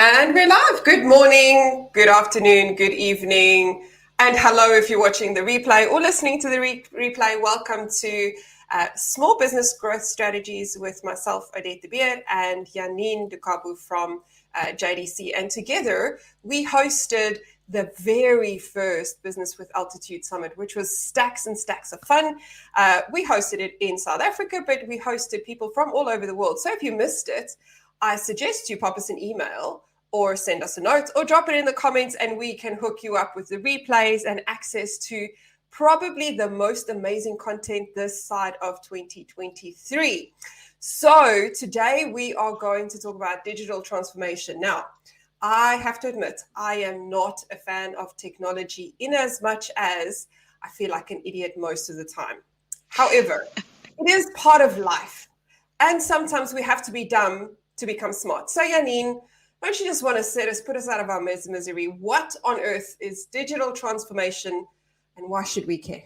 And we're live. Good morning, good afternoon, good evening, and hello if you're watching the replay or listening to the replay. Welcome to Small Business Growth Strategies with myself, Odette de Beer, and Janine Do Cabo from JDC. And together we hosted the very first Business with Altitude Summit, which was stacks and stacks of fun. We hosted it in South Africa, but we hosted people from all over the world. So if you missed it, I suggest you pop us an email or send us a note or drop it in the comments and we can hook you up with the replays and access to probably the most amazing content this side of 2023. So today we are going to talk about digital transformation. Now, I have to admit, I am not a fan of technology in as much as I feel like an idiot most of the time. However, it is part of life. And sometimes we have to be dumb to become smart. So Janine, don't you just want to put us out of our misery? What on earth is digital transformation and why should we care?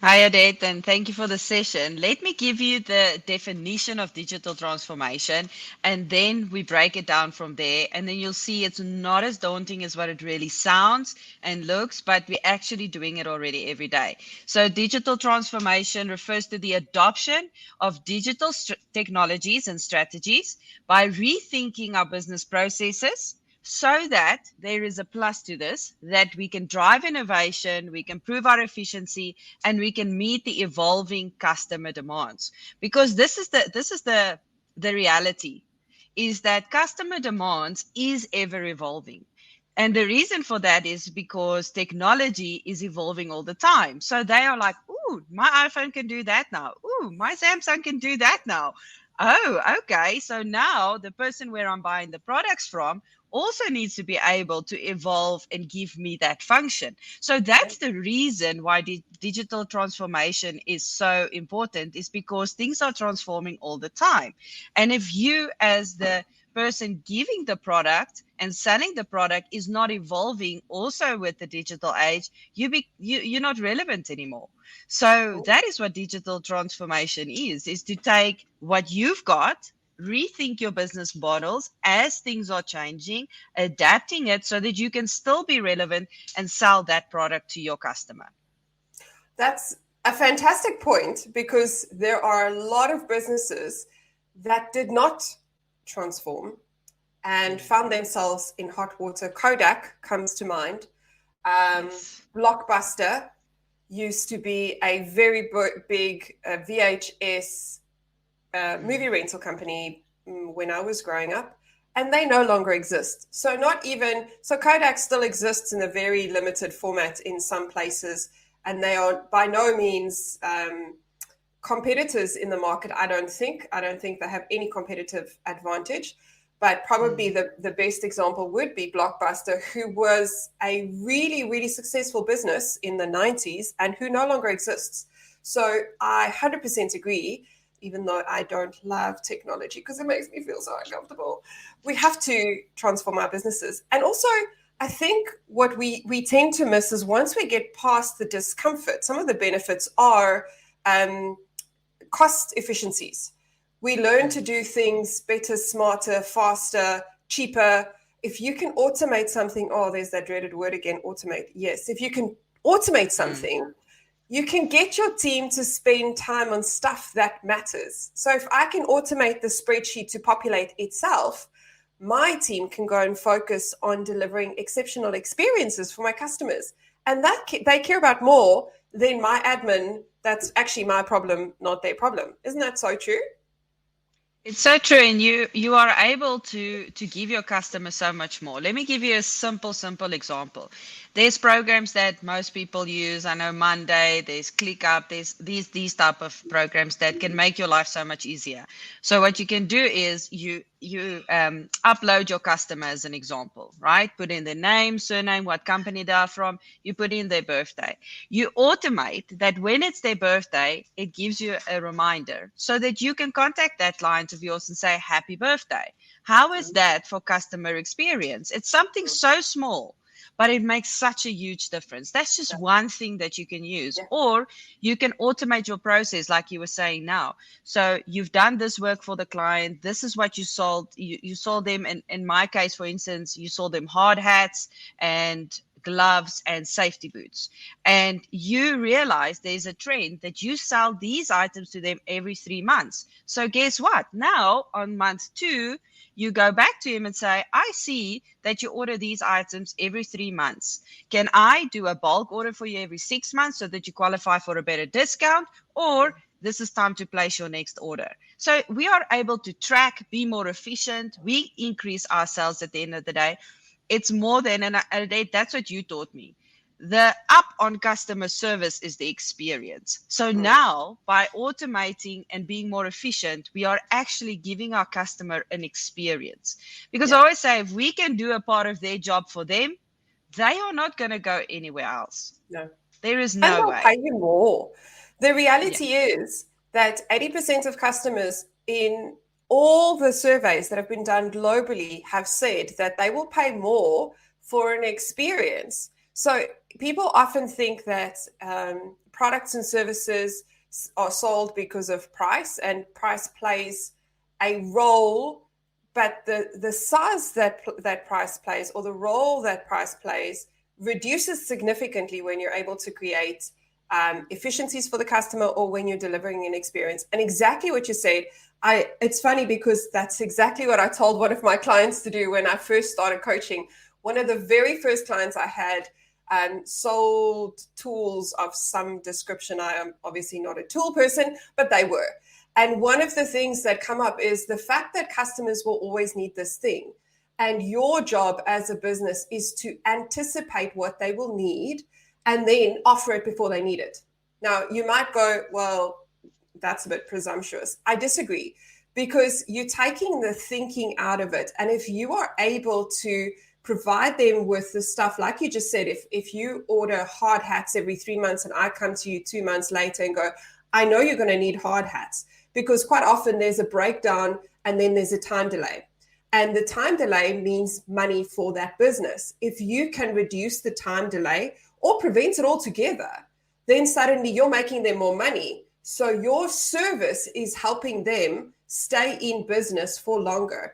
Hi, Odette, and thank you for the session. Let me give you the definition of digital transformation, and then we break it down from there. And then you'll see it's not as daunting as what it really sounds and looks, but we're actually doing it already every day. So digital transformation refers to the adoption of digital technologies and strategies by rethinking our business processes, so that there is a plus to this, that we can drive innovation, we can improve our efficiency, and we can meet the evolving customer demands. Because this is the reality, is that customer demands is ever evolving. And the reason for that is because technology is evolving all the time. So they are like, ooh, my iPhone can do that now. Ooh, my Samsung can do that now. Oh, okay. So now the person where I'm buying the products from also needs to be able to evolve and give me that function. So that's the reason why digital transformation is so important, is because things are transforming all the time. And if you, as the person giving the product and selling the product, is not evolving also with the digital age, you're not relevant anymore. So that is what digital transformation is to take what you've got, rethink your business models as things are changing, adapting it so that you can still be relevant and sell that product to your customer. That's a fantastic point, because there are a lot of businesses that did not transform and found themselves in hot water. Kodak comes to mind. Yes. Blockbuster used to be a very big VHS movie rental company when I was growing up, and they no longer exist. So Kodak still exists in a very limited format in some places, and they are by no means competitors in the market. I don't think they have any competitive advantage. But probably the best example would be Blockbuster, who was a really, really successful business in the 90s and who no longer exists. So I 100% agree, even though I don't love technology because it makes me feel so uncomfortable. We have to transform our businesses. And also, I think what we tend to miss is once we get past the discomfort, some of the benefits are cost efficiencies. We learn to do things better, smarter, faster, cheaper. If you can automate something, there's that dreaded word again, automate. Yes, if you can automate something, you can get your team to spend time on stuff that matters. So if I can automate the spreadsheet to populate itself, my team can go and focus on delivering exceptional experiences for my customers. And that they care about more than my admin. That's actually my problem, not their problem. Isn't that so true? It's so true, and you are able to give your customer so much more. Let me give you a simple example. There's programs that most people use. I know Monday, there's ClickUp, there's these type of programs that can make your life so much easier. So what you can do is you upload your customer as an example, right? Put in their name, surname, what company they are from. You put in their birthday. You automate that when it's their birthday, it gives you a reminder so that you can contact that client of yours and say, happy birthday. How is that for customer experience? It's something so small, but it makes such a huge difference. That's just one thing that you can use. Yeah. Or you can automate your process, like you were saying now. So you've done this work for the client. This is what you sold. You sold them, in my case, for instance, you sold them hard hats and gloves and safety boots. And you realize there's a trend that you sell these items to them every 3 months. So guess what? Now on month 2, you go back to him and say, I see that you order these items every 3 months. Can I do a bulk order for you every 6 months so that you qualify for a better discount? Or this is time to place your next order. So we are able to track, be more efficient. We increase our sales at the end of the day. It's more than, and that's what you taught me. The up on customer service is the experience. So now, by automating and being more efficient, we are actually giving our customer an experience. Because I always say, if we can do a part of their job for them, they are not going to go anywhere else. No. There is And no they'll way. pay you more. The reality is that 80% of customers in all the surveys that have been done globally have said that they will pay more for an experience. So people often think that products and services are sold because of price, and price plays a role, but the size that price plays, or the role that price plays, reduces significantly when you're able to create efficiencies for the customer, or when you're delivering an experience. And exactly what you said, it's funny because that's exactly what I told one of my clients to do when I first started coaching. One of the very first clients I had sold tools of some description. I am obviously not a tool person, but they were. And one of the things that come up is the fact that customers will always need this thing. And your job as a business is to anticipate what they will need and then offer it before they need it. Now, you might go, well, that's a bit presumptuous. I disagree, because you're taking the thinking out of it. And if you are able to provide them with the stuff, like you just said, if you order hard hats every 3 months and I come to you 2 months later and go, I know you're going to need hard hats, because quite often there's a breakdown and then there's a time delay. And the time delay means money for that business. If you can reduce the time delay or prevent it altogether, then suddenly you're making them more money. So your service is helping them stay in business for longer.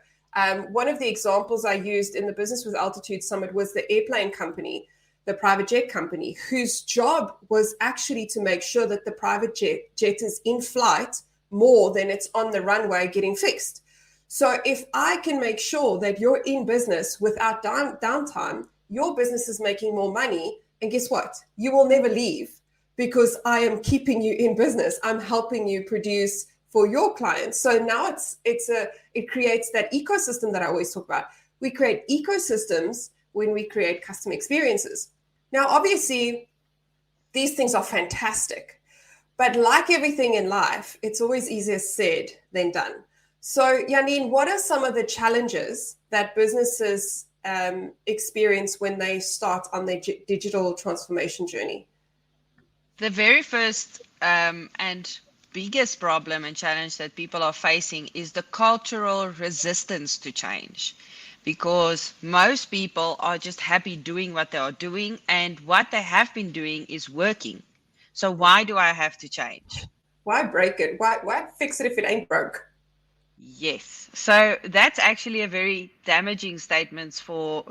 One of the examples I used in the Business with Altitude Summit was the airplane company, the private jet company, whose job was actually to make sure that the private jet is in flight more than it's on the runway getting fixed. So if I can make sure that you're in business without downtime, your business is making more money. And guess what? You will never leave, because I am keeping you in business. I'm helping you produce for your clients. So now it creates that ecosystem that I always talk about. We create ecosystems when we create custom experiences. Now, obviously, these things are fantastic, but like everything in life, it's always easier said than done. So, Janine, what are some of the challenges that businesses experience when they start on their digital transformation journey? The very first and biggest problem and challenge that people are facing is the cultural resistance to change, because most people are just happy doing what they are doing, and what they have been doing is working. So why do I have to change? Why break it? Why fix it if it ain't broke? Yes. So that's actually a very damaging statement for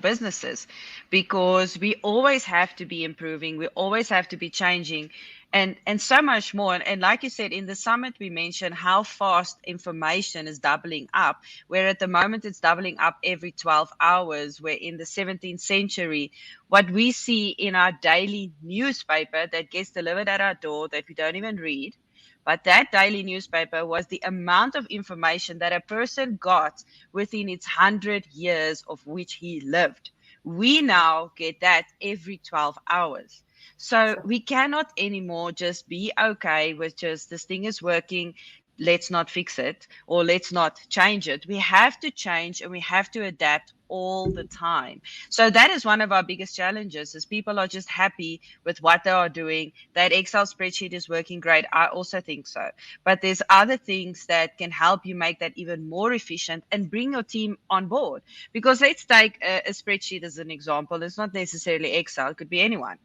businesses, because we always have to be improving. We always have to be changing, and so much more. And like you said, in the summit, we mentioned how fast information is doubling up, where at the moment it's doubling up every 12 hours, where in the 17th century, what we see in our daily newspaper that gets delivered at our door that we don't even read, but that daily newspaper was the amount of information that a person got within its 100 years of which he lived. We now get that every 12 hours. So we cannot anymore just be okay with just this thing is working. let's not fix it or let's not change it. We have to change and we have to adapt all the time. So that is one of our biggest challenges, is people are just happy with what they are doing. That Excel spreadsheet is working great. I also think so. But there's other things that can help you make that even more efficient and bring your team on board. Because let's take a spreadsheet as an example. It's not necessarily Excel. It could be anyone.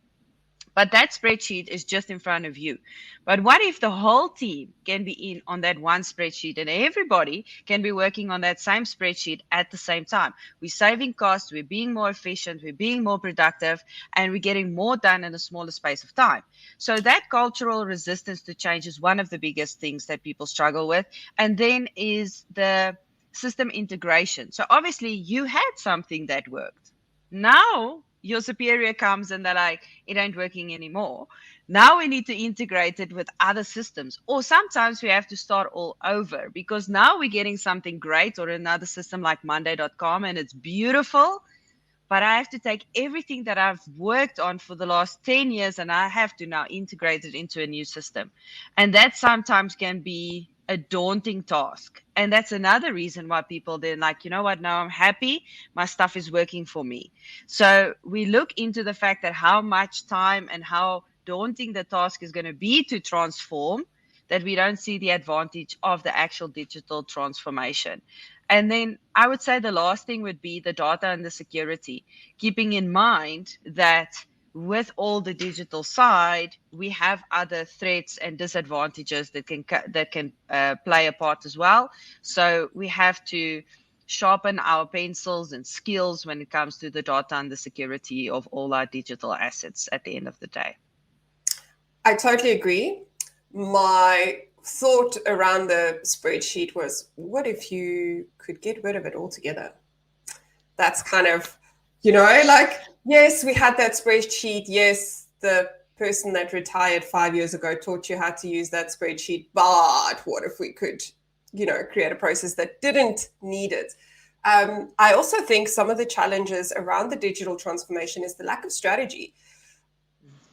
But that spreadsheet is just in front of you. But what if the whole team can be in on that one spreadsheet and everybody can be working on that same spreadsheet at the same time? We're saving costs, we're being more efficient, we're being more productive, and we're getting more done in a smaller space of time. So that cultural resistance to change is one of the biggest things that people struggle with. And then is the system integration. So obviously you had something that worked. Now your superior comes and they're like, it ain't working anymore. Now we need to integrate it with other systems. Or sometimes we have to start all over, because now we're getting something great or another system like Monday.com and it's beautiful. But I have to take everything that I've worked on for the last 10 years and I have to now integrate it into a new system. And that sometimes can be a daunting task. And that's another reason why people then like, you know what, now I'm happy, my stuff is working for me. So we look into the fact that how much time and how daunting the task is going to be to transform, that we don't see the advantage of the actual digital transformation. And then I would say the last thing would be the data and the security, keeping in mind that with all the digital side, we have other threats and disadvantages that can play a part as well. So we have to sharpen our pencils and skills when it comes to the data and the security of all our digital assets at the end of the day. I totally agree. My thought around the spreadsheet was, what if you could get rid of it altogether? That's kind of, like, yes, we had that spreadsheet. Yes, the person that retired 5 years ago taught you how to use that spreadsheet. But what if we could, create a process that didn't need it? I also think some of the challenges around the digital transformation is the lack of strategy.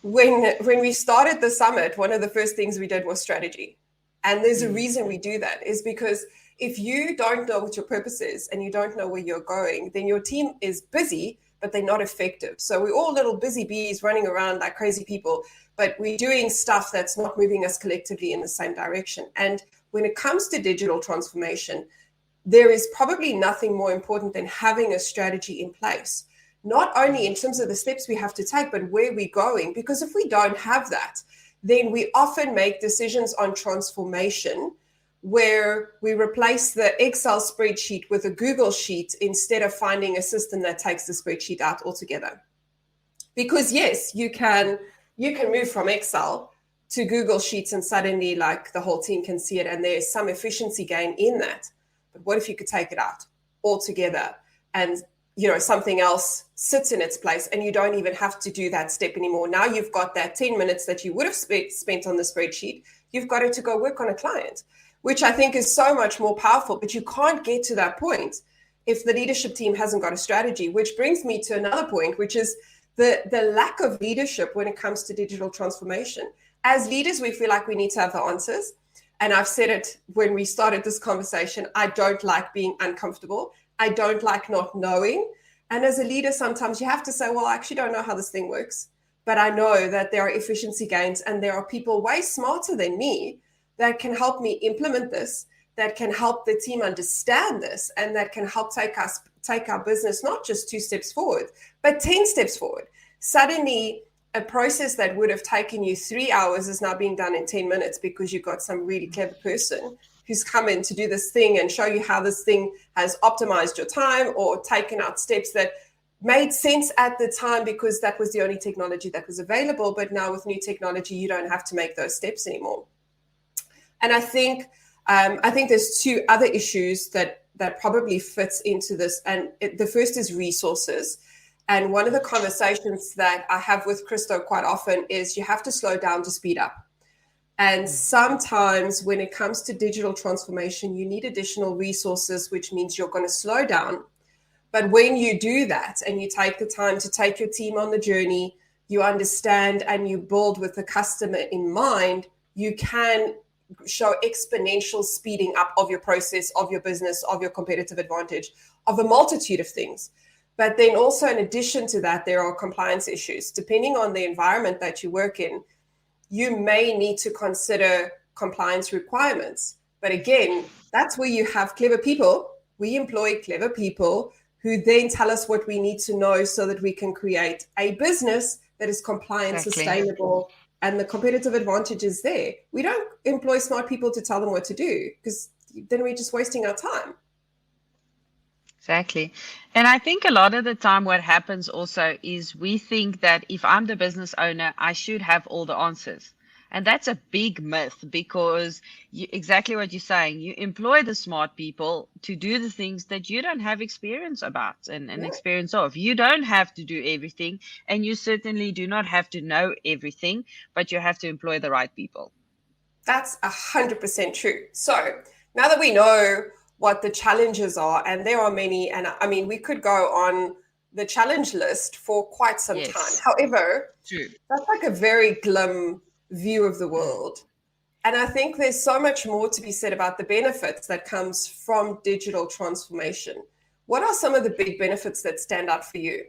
When we started the summit, one of the first things we did was strategy. And there's a reason we do that, is because if you don't know what your purpose is and you don't know where you're going, then your team is busy, but they're not effective. So we're all little busy bees running around like crazy people, but we're doing stuff that's not moving us collectively in the same direction. And when it comes to digital transformation, there is probably nothing more important than having a strategy in place, not only in terms of the steps we have to take, but where we're going. Because if we don't have that, then we often make decisions on transformation where we replace the Excel spreadsheet with a Google sheet instead of finding a system that takes the spreadsheet out altogether. Because yes, you can move from Excel to Google Sheets and suddenly like the whole team can see it and there's some efficiency gain in that. But what if you could take it out altogether and something else sits in its place and you don't even have to do that step anymore? Now you've got that 10 minutes that you would have spent on the spreadsheet. You've got it to go work on a client, which I think is so much more powerful. But you can't get to that point if the leadership team hasn't got a strategy, which brings me to another point, which is the lack of leadership when it comes to digital transformation. As leaders, we feel like we need to have the answers. And I've said it when we started this conversation, I don't like being uncomfortable. I don't like not knowing. And as a leader, sometimes you have to say, well, I actually don't know how this thing works, but I know that there are efficiency gains and there are people way smarter than me that can help me implement this, that can help the team understand this, and that can help take our business not just 2 steps forward, but 10 steps forward. Suddenly, a process that would have taken you 3 hours is now being done in 10 minutes because you've got some really clever person who's come in to do this thing and show you how this thing has optimized your time or taken out steps that made sense at the time because that was the only technology that was available. But now with new technology, you don't have to make those steps anymore. And I think there's 2 other issues that probably fits into this. And the first is resources. And one of the conversations that I have with Christo quite often is you have to slow down to speed up. And sometimes when it comes to digital transformation, you need additional resources, which means you're going to slow down. But when you do that and you take the time to take your team on the journey, you understand and you build with the customer in mind, you can show exponential speeding up of your process, of your business, of your competitive advantage, of a multitude of things. But then also, in addition to that, there are compliance issues. Depending on the environment that you work in, you may need to consider compliance requirements. But again, that's where you have clever people. We employ clever people who then tell us what we need to know so that we can create a business that is compliant, sustainable, and the competitive advantage is there. We don't employ smart people to tell them what to do, because then we're just wasting our time. Exactly. And I think a lot of the time what happens also is we think that if I'm the business owner, I should have all the answers. And that's a big myth, because exactly what you're saying, you employ the smart people to do the things that you don't have experience about and experience of. You don't have to do everything, and you certainly do not have to know everything, but you have to employ the right people. That's 100% true. So now that we know what the challenges are, and there are many, and I mean, we could go on the challenge list for quite some time. However, that's like a very glim view of the world. And I think there's so much more to be said about the benefits that comes from digital transformation. What are some of the big benefits that stand out for you?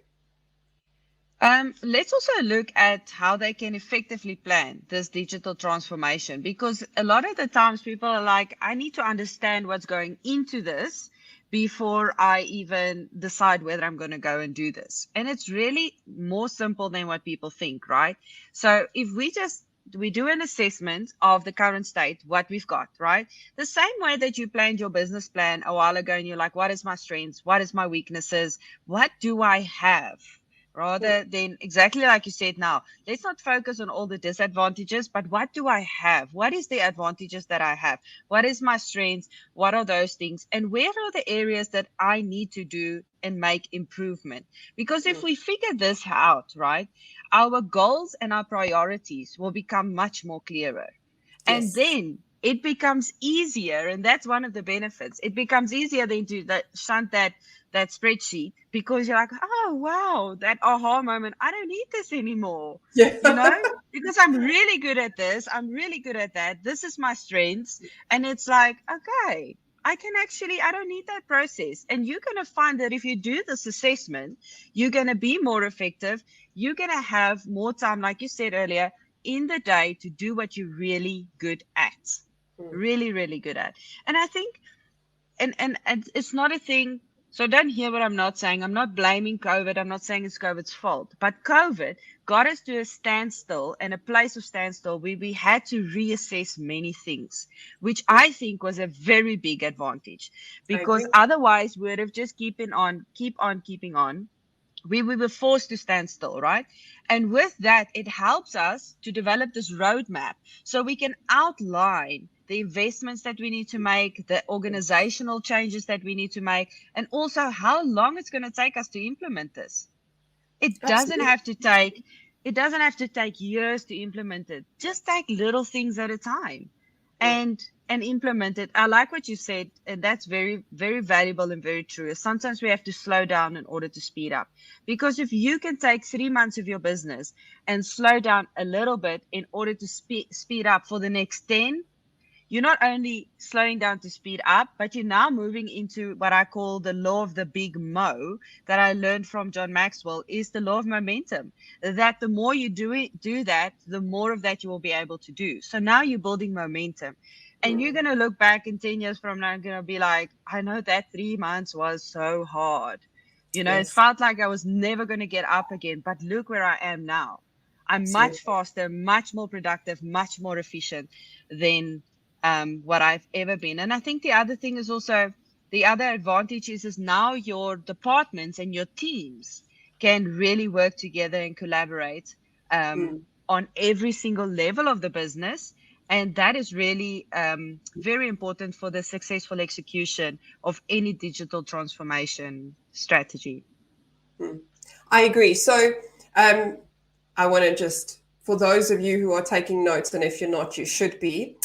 Let's also look at how they can effectively plan this digital transformation, because a lot of the times people are like, I need to understand what's going into this before I even decide whether I'm going to go and do this. And it's really more simple than what people think, right? So if we do an assessment of the current state, what we've got, right? The same way that you planned your business plan a while ago and you're like, what is my strengths? What is my weaknesses? What do I have? Rather than exactly like you said now, let's not focus on all the disadvantages, but what do I have? What is the advantages that I have? What is my strengths? What are those things? And where are the areas that I need to do and make improvement? Because if we figure this out, right, our goals and our priorities will become much more clearer. And then it becomes easier, and that's one of the benefits. It becomes easier then to shunt that spreadsheet, because you're like, oh, wow, that aha moment, I don't need this anymore, because I'm really good at this. I'm really good at that. This is my strengths. And it's like, okay, I don't need that process. And you're going to find that if you do this assessment, you're going to be more effective. You're going to have more time, like you said earlier, in the day to do what you're really good at. Really, really good at. And I think, and it's not a thing. So don't hear what I'm not saying. I'm not blaming COVID. I'm not saying it's COVID's fault. But COVID got us to a standstill, and a place of standstill where we had to reassess many things, which I think was a very big advantage, because otherwise we would have just keeping on. We were forced to stand still, right? And with that, it helps us to develop this roadmap so we can outline the investments that we need to make, the organizational changes that we need to make, and also how long it's going to take us to implement this. It doesn't have to take years to implement it. Just take little things at a time and implement it. I like what you said, and that's very, very valuable and very true. Sometimes we have to slow down in order to speed up, because if you can take 3 months of your business and slow down a little bit in order to speed up for the next 10, you're not only slowing down to speed up, but you're now moving into what I call the law of the big mo that I learned from John Maxwell, is the law of momentum, that the more you do that, the more of that you will be able to do. So now you're building momentum. And you're going to look back in 10 years from now and going to be like, I know that 3 months was so hard. It felt like I was never going to get up again. But look where I am now. I'm much faster, much more productive, much more efficient than what I've ever been. And I think the other thing is also, the other advantage is now your departments and your teams can really work together and collaborate on every single level of the business. And that is really very important for the successful execution of any digital transformation strategy. I agree. So I want to just, for those of you who are taking notes, and if you're not, you should be,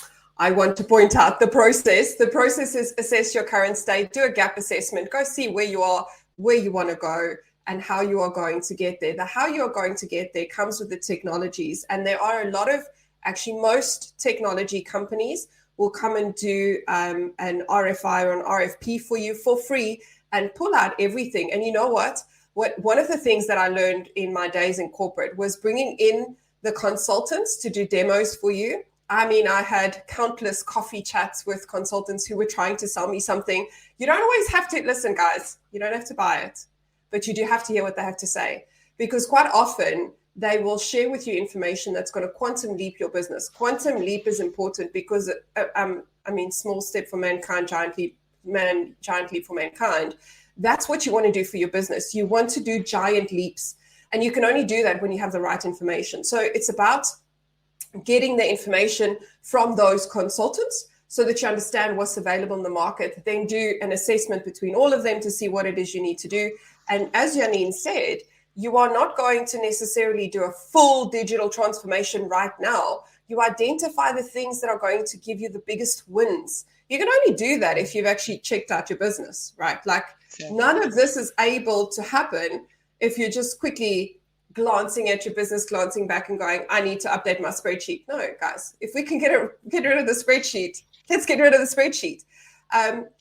I want to point out the process. The process is assess your current state, do a gap assessment, go see where you are, where you want to go, and how you are going to get there. The how you are going to get there comes with the technologies. And there are a lot of, actually most technology companies will come and do an RFI or an RFP for you for free and pull out everything. And you know what? One of the things that I learned in my days in corporate was bringing in the consultants to do demos for you. I mean, I had countless coffee chats with consultants who were trying to sell me something. You don't always have to, listen, guys, you don't have to buy it, but you do have to hear what they have to say, because quite often they will share with you information that's going to quantum leap your business. Quantum leap is important because, small step for mankind, giant leap for mankind. That's what you want to do for your business. You want to do giant leaps, and you can only do that when you have the right information. So it's about getting the information from those consultants so that you understand what's available in the market, then do an assessment between all of them to see what it is you need to do. And as Janine said, you are not going to necessarily do a full digital transformation right now. You identify the things that are going to give you the biggest wins. You can only do that if you've actually checked out your business, right? Like, none of this is able to happen if you're just quickly glancing at your business, glancing back and going, I need to update my spreadsheet. No, guys, if we can get rid of the spreadsheet, let's get rid of the spreadsheet.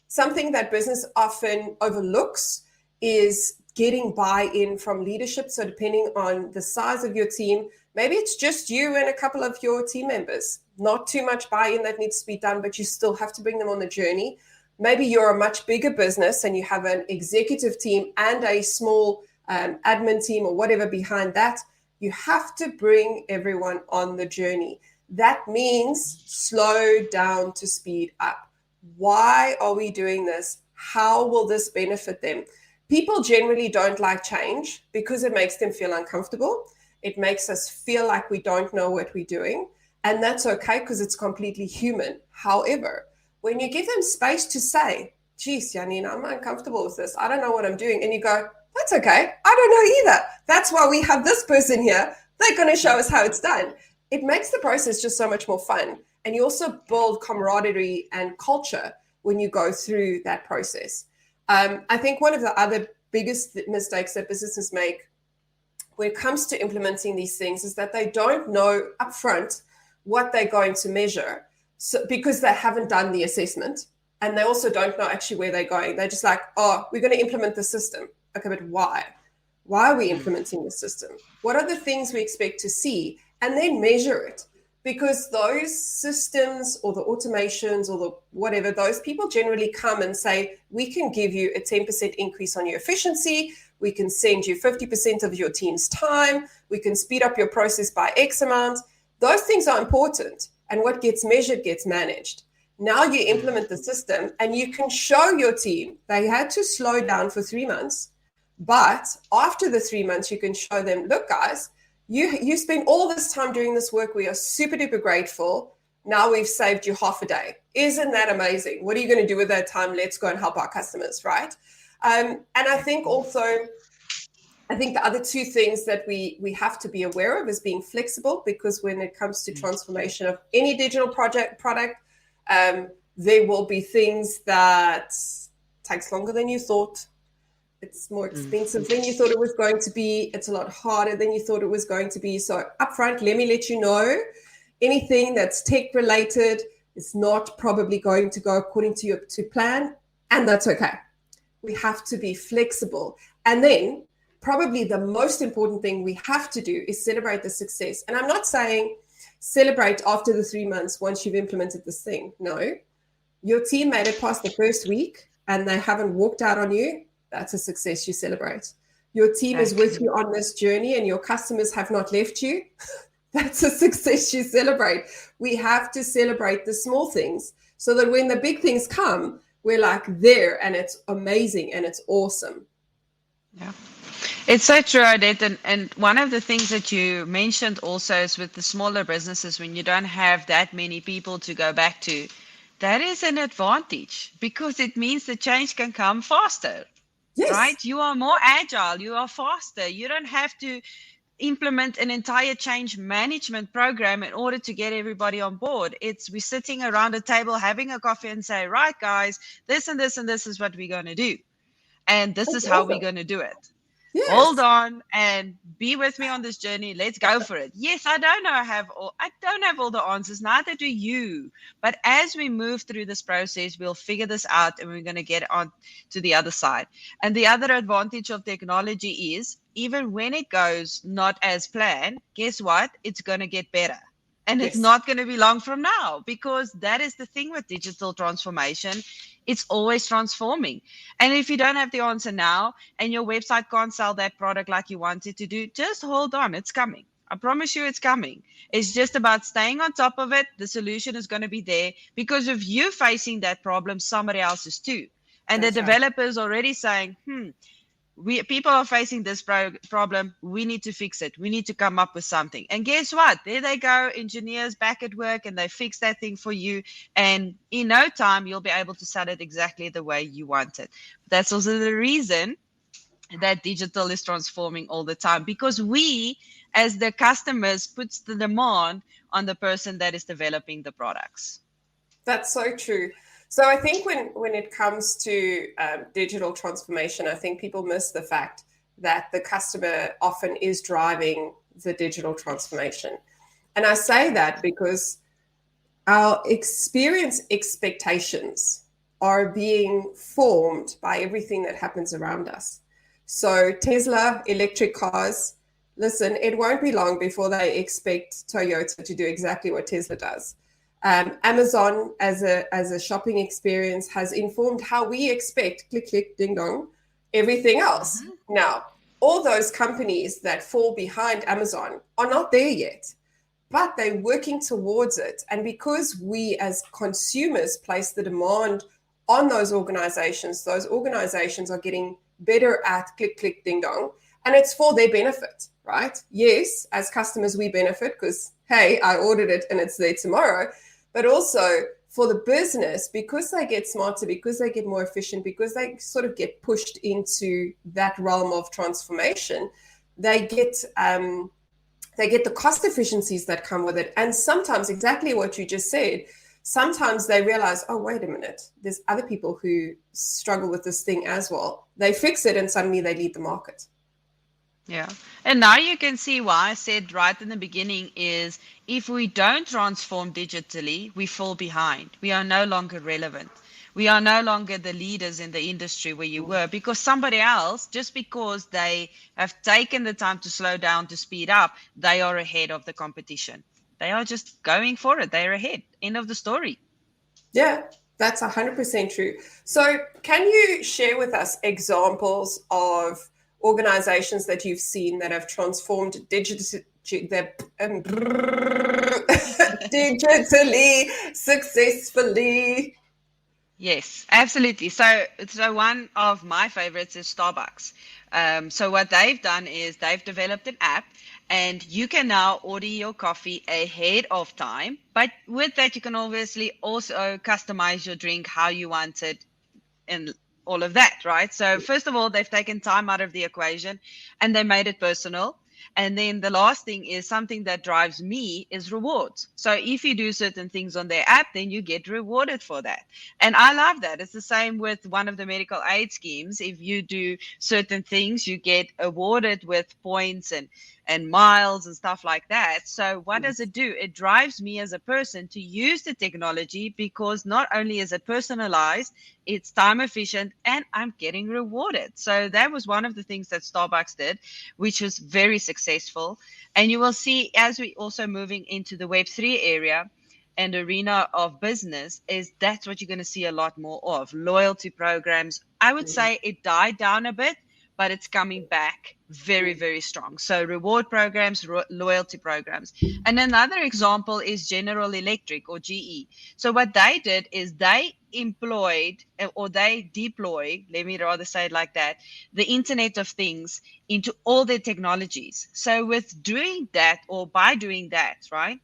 Something that business often overlooks is getting buy-in from leadership. So depending on the size of your team, maybe it's just you and a couple of your team members. Not too much buy-in that needs to be done, but you still have to bring them on the journey. Maybe you're a much bigger business and you have an executive team and a small admin team or whatever behind that. You have to bring everyone on the journey. That means slow down to speed up. Why are we doing this? How will this benefit them? People generally don't like change because it makes them feel uncomfortable. It makes us feel like we don't know what we're doing. And that's okay because it's completely human. However, when you give them space to say, geez, Janine, I'm uncomfortable with this. I don't know what I'm doing. And you go, that's okay. I don't know either. That's why we have this person here. They're going to show us how it's done. It makes the process just so much more fun. And you also build camaraderie and culture when you go through that process. I think one of the other biggest mistakes that businesses make when it comes to implementing these things is that they don't know upfront what they're going to measure, because they haven't done the assessment, and they also don't know actually where they're going. They're just like, oh, we're going to implement the system. Okay, but why? Why are we implementing the system? What are the things we expect to see? And then measure it. Because those systems or the automations or the whatever, those people generally come and say, we can give you a 10% increase on your efficiency. We can send you 50% of your team's time. We can speed up your process by X amount. Those things are important. And what gets measured gets managed. Now you implement the system and you can show your team they had to slow down for 3 months. But after the 3 months, you can show them, look, guys, you spend all this time doing this work. We are super duper grateful. Now we've saved you half a day. Isn't that amazing? What are you going to do with that time? Let's go and help our customers, right? And I think also, the other two things that we have to be aware of is being flexible, because when it comes to transformation of any digital product, there will be things that takes longer than you thought. It's more expensive than you thought it was going to be. It's a lot harder than you thought it was going to be. So upfront, let me let you know, anything that's tech related is not probably going to go according to your plan, and that's okay. We have to be flexible. And then probably the most important thing we have to do is celebrate the success. And I'm not saying celebrate after the 3 months once you've implemented this thing. No, your team made it past the first week and they haven't walked out on you. That's a success you celebrate. Your team is with you on this journey and your customers have not left you. That's a success you celebrate. We have to celebrate the small things so that when the big things come, we're like there and it's amazing and it's awesome. Yeah. It's so true, Odette. And one of the things that you mentioned also is with the smaller businesses, when you don't have that many people to go back to, that is an advantage because it means the change can come faster. Yes. Right? You are more agile, you are faster. You don't have to implement an entire change management program in order to get everybody on board. We're sitting around a table having a coffee and say, right, guys, this and this and this is what we're going to do. And this is how we're going to do it. Hold Yes. on and be with me on this journey. Let's go for it. Yes, I don't have all the answers, neither do you. But as we move through this process, we'll figure this out and we're going to get on to the other side. And the other advantage of technology is even when it goes not as planned, guess what? It's going to get better. And it's Yes. not going to be long from now, because that is the thing with digital transformation. It's always transforming. And if you don't have the answer now and your website can't sell that product like you want it to do, just hold on. It's coming. I promise you it's coming. It's just about staying on top of it. The solution is going to be there, because if you're facing that problem, somebody else is too. And the That's right. developer is already saying, people are facing this problem. We need to fix it. We need to come up with something. And guess what? There they go, engineers back at work, and they fix that thing for you. And in no time, you'll be able to sell it exactly the way you want it. That's also the reason that digital is transforming all the time, because we, as the customers, puts the demand on the person that is developing the products. That's so true. So I think when it comes to digital transformation, I think people miss the fact that the customer often is driving the digital transformation. And I say that because our experience expectations are being formed by everything that happens around us. So Tesla, electric cars, listen, it won't be long before they expect Toyota to do exactly what Tesla does. Amazon as a shopping experience has informed how we expect click, click, ding dong, everything else. Mm-hmm. Now, all those companies that fall behind Amazon are not there yet, but they're working towards it. And because we as consumers place the demand on those organizations are getting better at click, click, ding dong, and it's for their benefit, right? Yes, as customers, we benefit because, hey, I ordered it and it's there tomorrow. But also for the business, because they get smarter, because they get more efficient, because they sort of get pushed into that realm of transformation, they get the cost efficiencies that come with it. And sometimes, exactly what you just said, sometimes they realize, oh, wait a minute, there's other people who struggle with this thing as well. They fix it and suddenly they lead the market. Yeah. And now you can see why I said right in the beginning is if we don't transform digitally, we fall behind. We are no longer relevant. We are no longer the leaders in the industry where you were, because somebody else, just because they have taken the time to slow down, to speed up, they are ahead of the competition. They are just going for it. They're ahead. End of the story. Yeah, that's 100% true. So can you share with us examples of organizations that you've seen that have transformed digitally successfully? Yes, absolutely. So one of my favorites is Starbucks. So what they've done is they've developed an app, and you can now order your coffee ahead of time. But with that, you can obviously also customize your drink how you want it and all of that, right? So first of all, they've taken time out of the equation and they made it personal. And then the last thing is something that drives me is rewards. So if you do certain things on their app, then you get rewarded for that. And I love that. It's the same with one of the medical aid schemes. If you do certain things, you get awarded with points and miles and stuff like that. So what does it do? It drives me as a person to use the technology, because not only is it personalized, it's time efficient, and I'm getting rewarded. So that was one of the things that Starbucks did, which was very successful. And you will see, as we also moving into the Web3 area and arena of business, is that's what you're going to see a lot more of. Loyalty programs. I would say it died down a bit, but it's coming back very, very strong. So reward programs, loyalty programs. And another example is General Electric, or GE. So what they did is they employed, or they deploy, let me rather say it like that, the Internet of Things into all their technologies. So with doing that, or by doing that, right,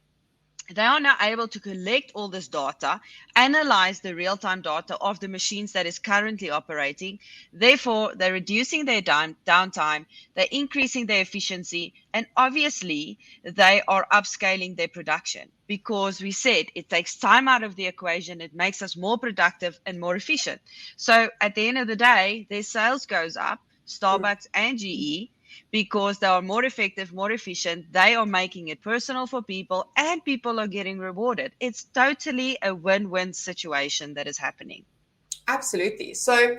they are now able to collect all this data, analyze the real-time data of the machines that is currently operating. Therefore, they're reducing their downtime, they're increasing their efficiency, and obviously they are upscaling their production, because we said it takes time out of the equation, it makes us more productive and more efficient. So at the end of the day, their sales goes up, Starbucks and GE, because they are more effective, more efficient. They are making it personal for people, and people are getting rewarded. It's totally a win-win situation that is happening. Absolutely. So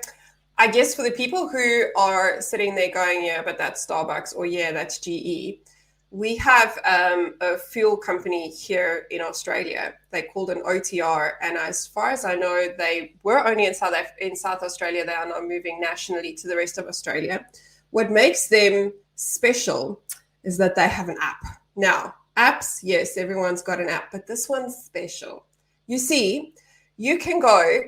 I guess for the people who are sitting there going, yeah, but that's Starbucks, or yeah, that's GE, we have a fuel company here in Australia. They're called an OTR, and as far as I know, they were only in South Australia. They are now moving nationally to the rest of Australia. What makes them special is that they have an app. Now, apps, yes, everyone's got an app, but this one's special. You see, you can go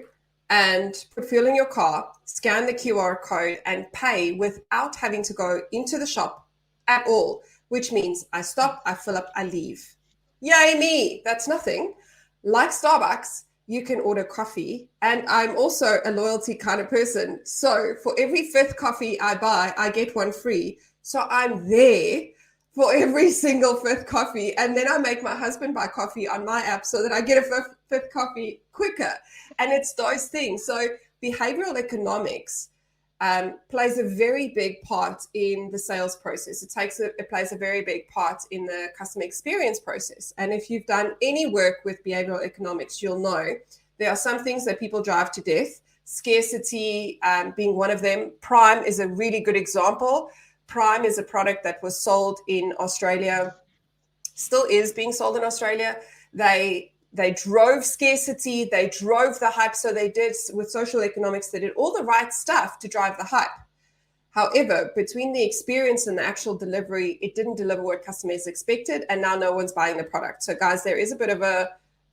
and put fuel in your car, scan the QR code, and pay without having to go into the shop at all, which means I stop, I fill up, I leave. Yay me, that's nothing. Like Starbucks, you can order coffee, and I'm also a loyalty kind of person. So for every 5th coffee I buy, I get one free. So I'm there for every single 5th coffee, and then I make my husband buy coffee on my app so that I get a 5th coffee quicker. And it's those things. So behavioral economics plays a very big part in the sales process. It plays a very big part in the customer experience process. And if you've done any work with behavioral economics, you'll know there are some things that people drive to death, scarcity being one of them. Prime is a really good example. Prime is a product that was sold in Australia, still is being sold in Australia. They drove scarcity, they drove the hype. So they did, with social economics, they did all the right stuff to drive the hype. However, between the experience and the actual delivery, it didn't deliver what customers expected, and now no one's buying the product. So guys, there is a bit of a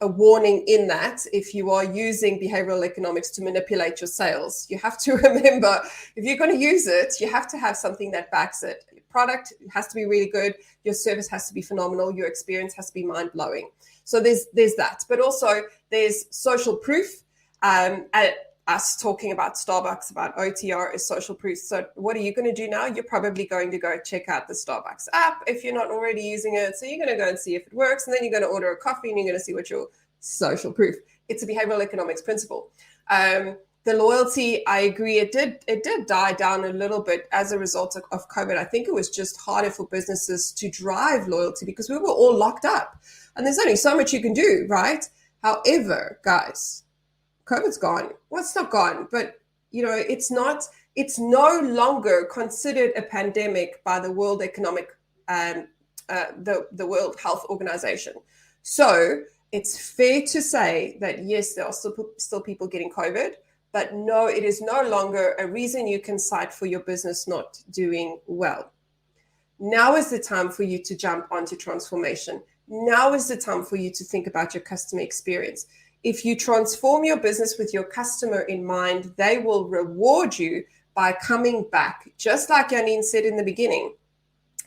warning in that if you are using behavioral economics to manipulate your sales. You have to remember, if you're going to use it, you have to have something that backs it. Your product has to be really good, your service has to be phenomenal, your experience has to be mind-blowing. So there's that, but also there's social proof. Us talking about Starbucks, about OTR is social proof. So what are you going to do now? You're probably going to go check out the Starbucks app if you're not already using it. So you're going to go and see if it works, and then you're going to order a coffee and you're going to see what your social proof. It's a behavioral economics principle. The loyalty, I agree, it did die down a little bit as a result of COVID. I think it was just harder for businesses to drive loyalty because we were all locked up, and there's only so much you can do, right? However, guys, COVID's gone. Well, it's not gone, but it's no longer considered a pandemic by the World Economic the World Health Organization. So it's fair to say that yes, there are still people getting COVID, but no, it is no longer a reason you can cite for your business not doing well. Now is the time for you to jump onto transformation. Now is the time for you to think about your customer experience. If you transform your business with your customer in mind, they will reward you by coming back. Just like Janine said in the beginning,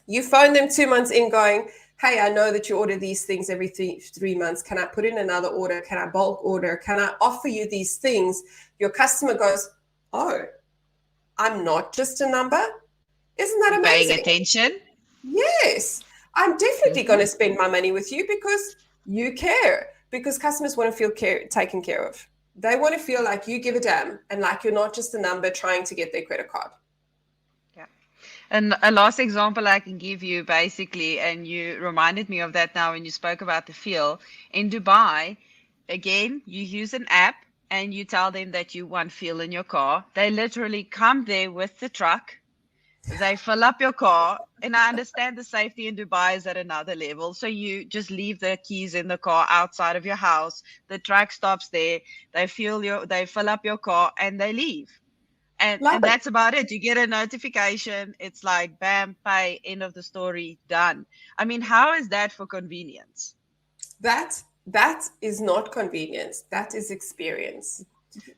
you phone them 2 months in going, hey, I know that you order these things every 3 months. Can I put in another order? Can I bulk order? Can I offer you these things? Your customer goes, oh, I'm not just a number. Isn't that amazing? Paying attention. Yes, I'm definitely going to spend my money with you because you care. Because customers want to feel taken care of. They want to feel like you give a damn and like you're not just a number trying to get their credit card. Yeah. And a last example I can give you basically, and you reminded me of that now when you spoke about the fuel. In Dubai, again, you use an app and you tell them that you want fuel in your car. They literally come there with the truck. They fill up your car, and I understand the safety in Dubai is at another level. So you just leave the keys in the car outside of your house. The truck stops there. They fill up your car, and they leave. And that's about it. You get a notification. It's like, bam, pay, end of the story, done. I mean, how is that for convenience? That is not convenience. That is experience.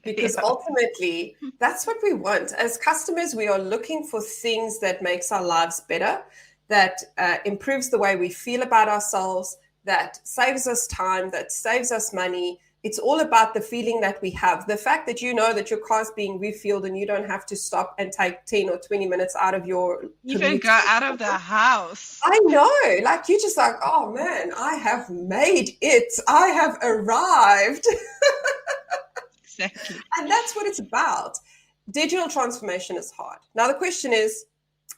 Because ultimately, that's what we want. As customers, we are looking for things that makes our lives better, that improves the way we feel about ourselves, that saves us time, that saves us money. It's all about the feeling that we have. The fact that you know that your car's being refueled and you don't have to stop and take 10 or 20 minutes out of your even go out of the house. I know. Like, you're just like, oh, man, I have made it. I have arrived. Exactly. And that's what it's about. digital transformation is hard. Now, the question is,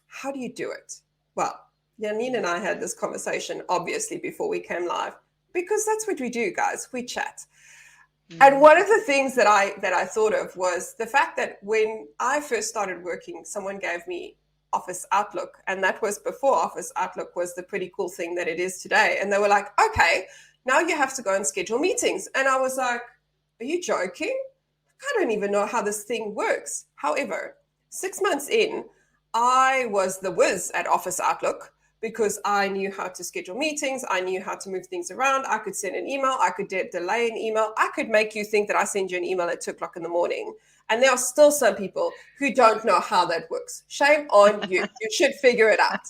how do you do it? Well, Janine and I had this conversation, obviously, before we came live, because that's what we do, guys. We chat. And one of the things that I thought of was the fact that when I first started working, someone gave me Office Outlook, and that was before Office Outlook was the pretty cool thing that it is today. And they were like, okay, now you have to go and schedule meetings. And I was like, are you joking? I don't even know how this thing works. However, 6 months in, I was the whiz at Office Outlook because I knew how to schedule meetings. I knew how to move things around. I could send an email. I could delay an email. I could make you think that I send you an email at 2:00 in the morning. And there are still some people who don't know how that works. Shame on you. You should figure it out.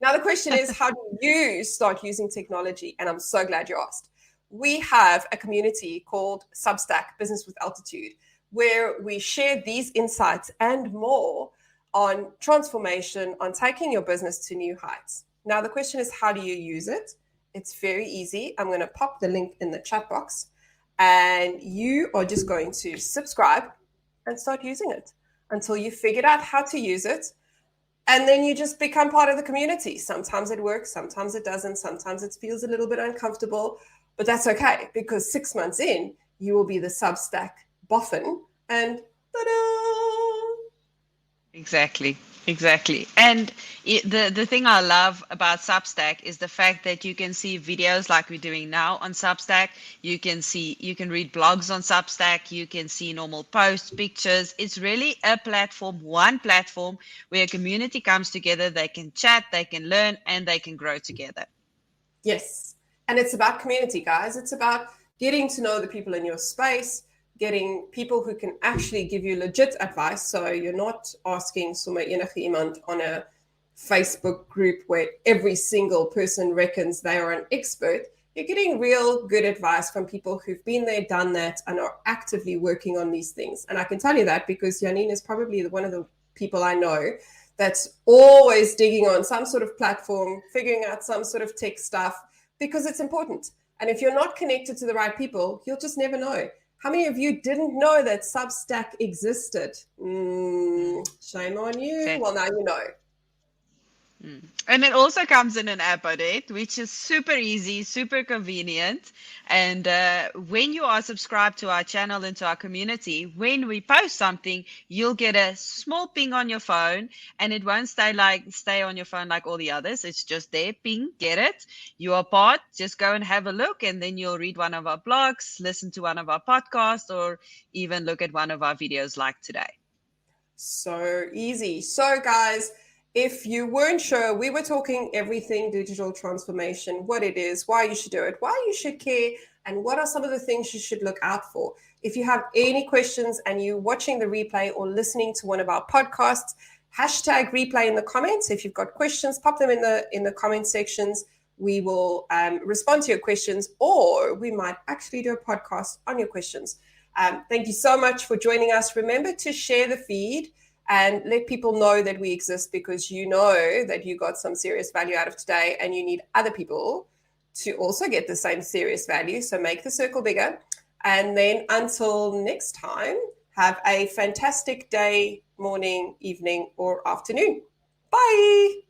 Now, the question is, how do you start using technology? And I'm so glad you asked. We have a community called Substack Business with Altitude, where we share these insights and more on transformation, on taking your business to new heights. Now, the question is, how do you use it? It's very easy. I'm going to pop the link in the chat box, and you are just going to subscribe and start using it until you figured out how to use it. And then you just become part of the community. Sometimes it works, sometimes it doesn't, sometimes it feels a little bit uncomfortable, but that's okay, because 6 months in, you will be the Substack boffin, and ta-da! Exactly. And the thing I love about Substack is the fact that you can see videos like we're doing now on Substack. You can read blogs on Substack. You can see normal posts, pictures. It's really a platform, one platform where a community comes together. They can chat, they can learn, and they can grow together. Yes. And it's about community, guys. It's about getting to know the people in your space, getting people who can actually give you legit advice. So you're not asking sommer enige iemand on a Facebook group where every single person reckons they are an expert. You're getting real good advice from people who've been there, done that, and are actively working on these things. And I can tell you that because Janine is probably one of the people I know that's always digging on some sort of platform, figuring out some sort of tech stuff, because it's important. And if you're not connected to the right people, you'll just never know. How many of you didn't know that Substack existed? Shame on you. Okay. Well, now you know. And it also comes in an app, Odette, which is super easy, super convenient. And when you are subscribed to our channel and to our community, when we post something, you'll get a small ping on your phone, and it won't stay on your phone like all the others. It's just there, ping, get it. You are part, just go and have a look, and then you'll read one of our blogs, listen to one of our podcasts, or even look at one of our videos like today. So easy. So guys, if you weren't sure, we were talking everything digital transformation, what it is, why you should do it, why you should care, and what are some of the things you should look out for. If you have any questions and you're watching the replay or listening to one of our podcasts, hashtag replay in the comments. If you've got questions, pop them in the comment sections. We will respond to your questions, or we might actually do a podcast on your questions. Thank you so much for joining us. Remember to share the feed and let people know that we exist, because you know that you got some serious value out of today and you need other people to also get the same serious value. So make the circle bigger. And then until next time, have a fantastic day, morning, evening, or afternoon. Bye.